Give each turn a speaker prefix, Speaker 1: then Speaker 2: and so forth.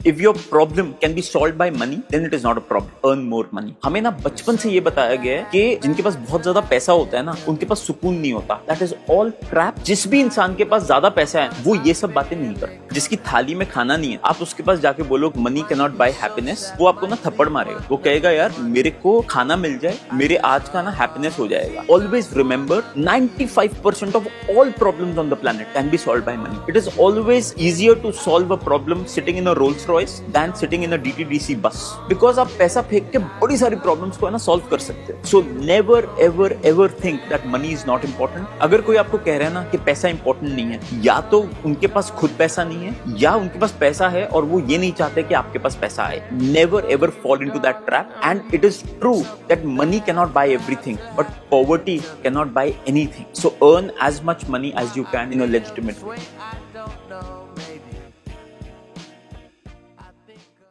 Speaker 1: If your problem can be solved by money, then it is not a problem. Earn more money. हमें ना बचपन से ये बताया गया है कि जिनके पास बहुत ज्यादा पैसा होता है ना, उनके पास सुकून नहीं होता. That is all crap. जिस भी इंसान के पास ज्यादा पैसा है वो ये सब बातें नहीं करता. जिसकी थाली में खाना नहीं है, आप उसके पास जाके बोलो money can not buy happiness, वो आपको ना थप्पड़ मारेगा. वो कहेगा यार मेरे को खाना मिल जाए, मेरे आज का ना हैप्पीनेस हो जाएगा. Always remember 95% of all problems on the planet can be solved by money. It is always easier to solve a problem sitting in a Rolls Royce than sitting in a DTDC bus. Because आप पैसा फेंक के बड़ी सारी problems को है ना solve कर सकते हैं. So never ever ever think that money is not important. अगर कोई आपको कह रहा है ना कि पैसा इंपॉर्टेंट नहीं है, या तो उनके पास खुद पैसा नहीं है या उनके पास पैसा है और वो ये नहीं चाहते कि आपके पास पैसा आए. Never ever fall into that trap. And it is true that money cannot buy everything, but poverty cannot buy anything. So earn as much money as you can in a legitimate way.